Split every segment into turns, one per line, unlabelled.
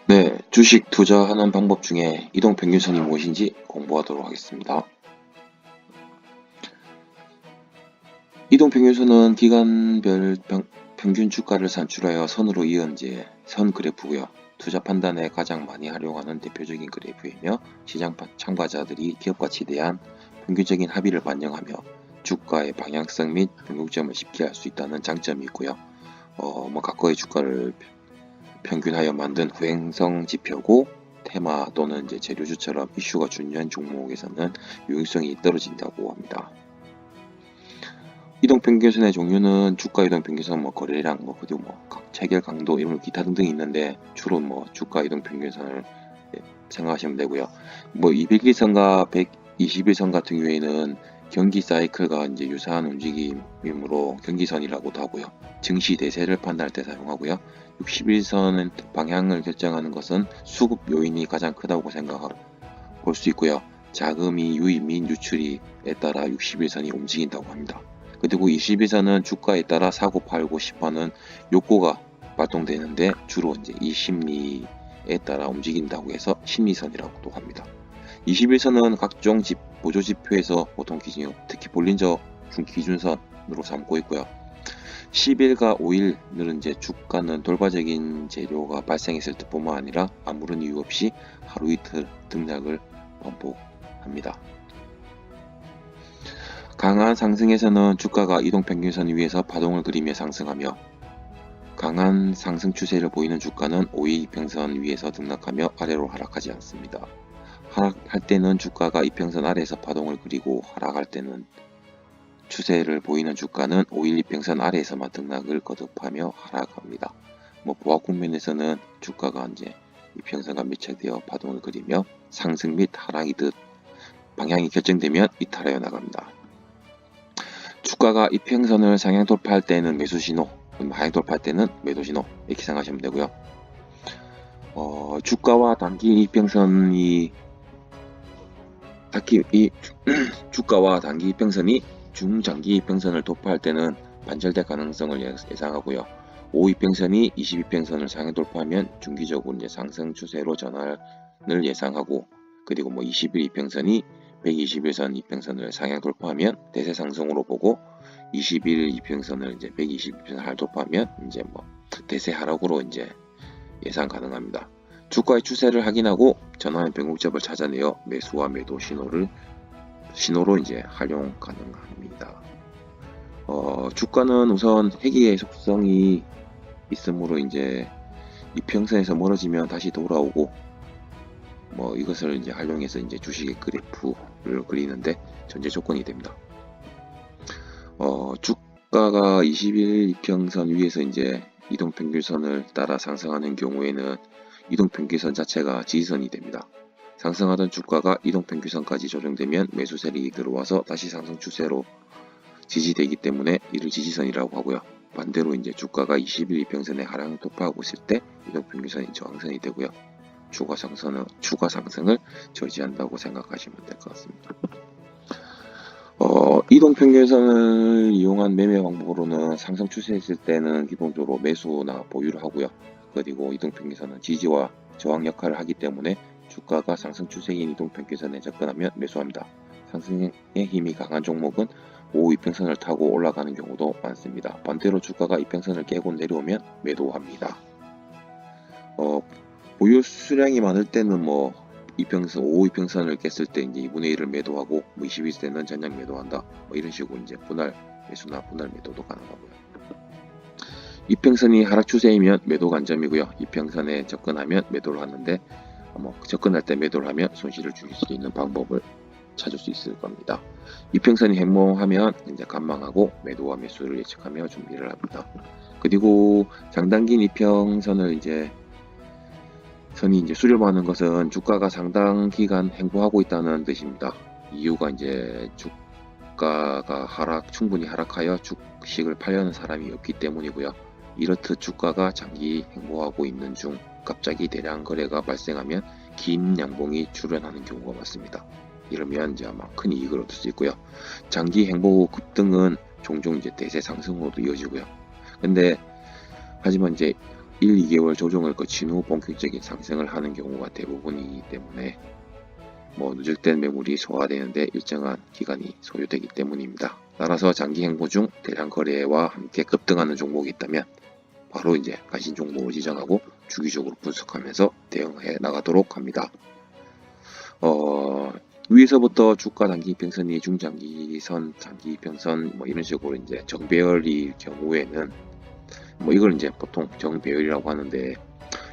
네, 주식 투자하는 방법 중에 이동평균선이 무엇인지 공부하도록 하겠습니다. 이동평균선은 기간별 평균 주가를 산출하여 선으로 이은 선 그래프고요. 투자 판단에 가장 많이 활용하는 대표적인 그래프이며 시장 참가자들이 기업 가치에 대한 평균적인 합의를 반영하며 주가의 방향성 및 변동점을 쉽게 알 수 있다는 장점이 있고요. 각거의 주가를 평균하여 만든 후행성 지표고, 테마 또는 재료주처럼 이슈가 중요한 종목에서는 유용성이 떨어진다고 합니다. 이동평균선의 종류는 주가 이동평균선, 거래량, 그리고 체결 강도, 이런 기타 등등이 있는데, 주로 주가 이동평균선을 생각하시면 되고요. 200일선과 121선 같은 경우에는 경기 사이클과 유사한 움직임이므로 경기선이라고도 하고요. 증시 대세를 판단할 때 사용하고요. 61선은 방향을 결정하는 것은 수급 요인이 가장 크다고 볼 수 있고요. 자금이 유입 및 유출에 따라 61선이 움직인다고 합니다. 그리고 21선은 주가에 따라 사고 팔고 싶어하는 욕구가 발동되는데, 주로 이 심리에 따라 움직인다고 해서 심리선이라고도 합니다. 21선은 각종 보조지표에서 보통 기준이요, 특히 볼린저 기준선으로 삼고 있고요. 10일과 5일은 주가는 돌발적인 재료가 발생했을 때뿐만 아니라 아무런 이유 없이 하루 이틀 등락을 반복합니다. 강한 상승에서는 주가가 이동평균선 위에서 파동을 그리며 상승하며, 강한 상승 추세를 보이는 주가는 5일 이평선 위에서 등락하며 아래로 하락하지 않습니다. 하락할 때는 주가가 이평선 아래에서 파동을 그리고, 하락할 때는 추세를 보이는 주가는 5일 이평선 아래에서만 등락을 거듭하며 하락합니다. 보합 국면에서는 주가가 이평선과 밀착되어 파동을 그리며 상승 및 하락이듯 방향이 결정되면 이탈하여 나갑니다. 주가가 이평선을 상향 돌파할 때는 매수 신호, 하향 돌파할 때는 매도 신호, 이렇게 생각하시면 되고요. 주가와 단기 이평선이 주가와 단기 이평선이 중장기 이평선을 돌파할 때는 반절될 가능성을 예상하고요. 5이평선이 22평선을 상향 돌파하면 중기적으로 상승 추세로 전환을 예상하고, 그리고 20일 이평선이 121선 이평선을 상향 돌파하면 대세 상승으로 보고, 21일 이평선을 122평선을 하락 돌파하면 대세 하락으로 예상 가능합니다. 주가의 추세를 확인하고 전환의 변곡점을 찾아내어 매수와 매도 신호로 활용 가능합니다. 주가는 우선 회귀의 속성이 있으므로 이평선에서 멀어지면 다시 돌아오고, 이것을 활용해서 주식의 그래프를 그리는데 전제 조건이 됩니다. 주가가 20일 이평선 위에서 이동평균선을 따라 상승하는 경우에는 이동평균선 자체가 지지선이 됩니다. 상승하던 주가가 이동평균선까지 조정되면 매수 세력이 들어와서 다시 상승 추세로 지지되기 때문에 이를 지지선이라고 하고요. 반대로 주가가 20일 이평선에 하락 돌파하고 있을 때 이동평균선이 저항선이 되고요. 추가 상승을 저지한다고 생각하시면 될 것 같습니다. 이동평균선을 이용한 매매 방법으로는 상승 추세했을 때는 기본적으로 매수나 보유를 하고요. 그리고 이동평균선은 지지와 저항 역할을 하기 때문에 주가가 상승 추세인 이동평균선에 접근하면 매수합니다. 상승의 힘이 강한 종목은 5 이평선을 타고 올라가는 경우도 많습니다. 반대로 주가가 이평선을 깨고 내려오면 매도합니다. 보유 수량이 많을 때는 5 이평선을 깼을 때 2분의 1을 매도하고, 20일 때는 전량 매도한다, 이런 식으로 분할 매수나 분할 매도도 가능하고요. 이평선이 하락 추세이면 매도 관점이고요. 이평선에 접근하면 매도를 하는데, 접근할 때 매도를 하면 손실을 줄일 수 있는 방법을 찾을 수 있을 겁니다. 이평선이 행보하면 관망하고 매도와 매수를 예측하며 준비를 합니다. 그리고 장단기 이평선을 선이 수렴하는 것은 주가가 상당 기간 행보하고 있다는 뜻입니다. 이유가 주가가 충분히 하락하여 주식을 팔려는 사람이 없기 때문이고요. 이렇듯 주가가 장기 행보하고 있는 중 갑자기 대량 거래가 발생하면 긴 양봉이 출현하는 경우가 많습니다. 이러면 아마 큰 이익을 얻을 수 있고요. 장기 행보 후 급등은 종종 대세 상승으로도 이어지고요. 하지만 1, 2개월 조정을 거친 후 본격적인 상승을 하는 경우가 대부분이기 때문에 누적된 매물이 소화되는데 일정한 기간이 소요되기 때문입니다. 따라서 장기 행보 중 대량 거래와 함께 급등하는 종목이 있다면 바로 이제 가신 종목을 지정하고 주기적으로 분석하면서 대응해 나가도록 합니다. 위에서부터 주가 단기 이평선이 중장기선, 장기 이평선 이런 식으로 이제 정배열일 경우에는 이걸 이제 보통 정배열이라고 하는데,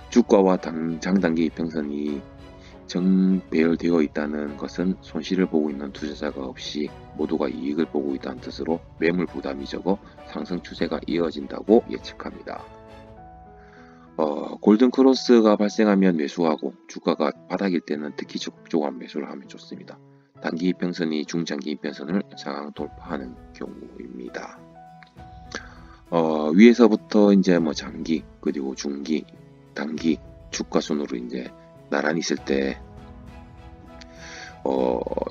주가와 장단기 이평선이 정배열되어 있다는 것은 손실을 보고 있는 투자자가 없이 모두가 이익을 보고 있다는 뜻으로 매물 부담이 적어 상승 추세가 이어진다고 예측합니다. 골든 크로스가 발생하면 매수하고 주가가 바닥일 때는 특히 적극적으로 매수를 하면 좋습니다. 단기 이평선이 중장기 이평선을 상향 돌파하는 경우입니다. 위에서부터 이제 장기 그리고 중기, 단기 주가 순으로 이제 나란히 있을 때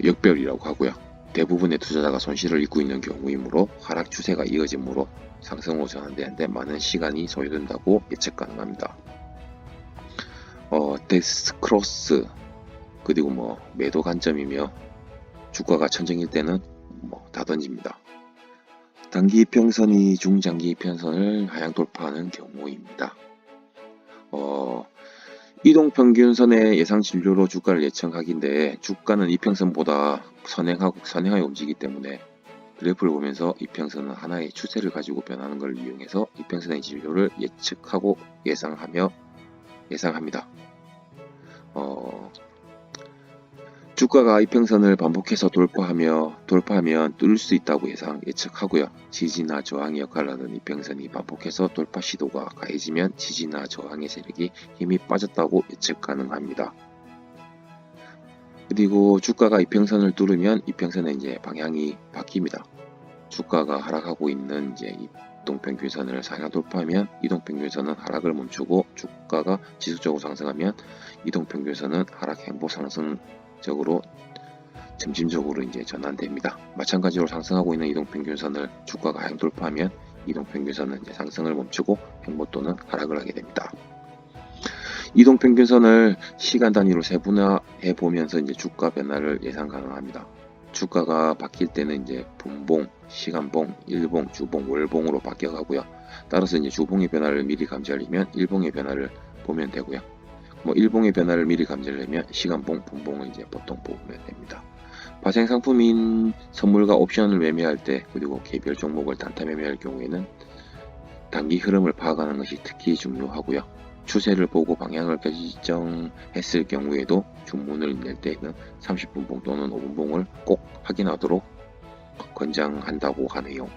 역별이라고 하고요. 대부분의 투자자가 손실을 입고 있는 경우이므로 하락 추세가 이어지므로 상승으로 전환되는데 많은 시간이 소요된다고 예측 가능합니다. 데스크로스 그리고 매도 관점이며 주가가 천정일 때는 다 던집니다. 단기 이평선이 중장기 이평선을 하향 돌파하는 경우입니다. 이동평균선의 예상 진료로 주가를 예측하기인데, 주가는 이평선보다 선행하여 움직이기 때문에 그래프를 보면서 이평선은 하나의 추세를 가지고 변하는 것을 이용해서 이평선의 진료를 예측하고 예상합니다. 주가가 이평선을 반복해서 돌파하면 뚫을 수 있다고 예측하고요. 지지나 저항의 역할을 하는 이평선이 반복해서 돌파 시도가 가해지면 지지나 저항의 세력이 힘이 빠졌다고 예측 가능합니다. 그리고 주가가 이평선을 뚫으면 이평선의 이제 방향이 바뀝니다. 주가가 하락하고 있는 이제 이동평균선을 상향 돌파하면 이동평균선은 하락을 멈추고, 주가가 지속적으로 상승하면 이동평균선은 하락 행보 상승적으로 점진적으로 이제 전환됩니다. 마찬가지로 상승하고 있는 이동평균선을 주가가 하향 돌파하면 이동평균선은 이제 상승을 멈추고 행보 또는 하락을 하게 됩니다. 이동평균선을 시간 단위로 세분화해 보면서 이제 주가 변화를 예상 가능합니다. 주가가 바뀔 때는 이제 분봉, 시간봉, 일봉, 주봉, 월봉으로 바뀌어가고요. 따라서 이제 주봉의 변화를 미리 감지하려면 일봉의 변화를 보면 되고요. 일봉의 변화를 미리 감지하려면 시간봉, 분봉을 이제 보통 보면 됩니다. 파생 상품인 선물과 옵션을 매매할 때, 그리고 개별 종목을 단타 매매할 경우에는 단기 흐름을 파악하는 것이 특히 중요하고요. 추세를 보고 방향을 결정했을 경우에도 주문을 낼 때는 30분봉 또는 5분봉을 꼭 확인하도록 권장한다고 하네요.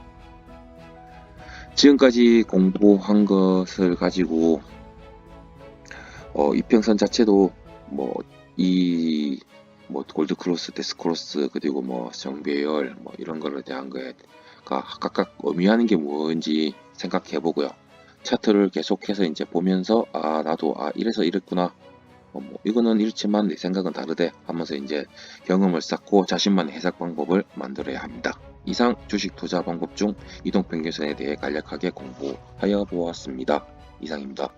지금까지 공부한 것을 가지고 이평선 자체도 골드크로스, 데스크로스 그리고 정배열 이런 거에 대한 거에 각각 의미하는 게 뭔지 생각해 보고요. 차트를 계속해서 이제 보면서 나도 이래서 이랬구나, 이거는 이렇지만 내 생각은 다르대 하면서 이제 경험을 쌓고 자신만의 해석 방법을 만들어야 합니다. 이상 주식 투자 방법 중 이동평균선에 대해 간략하게 공부하여 보았습니다. 이상입니다.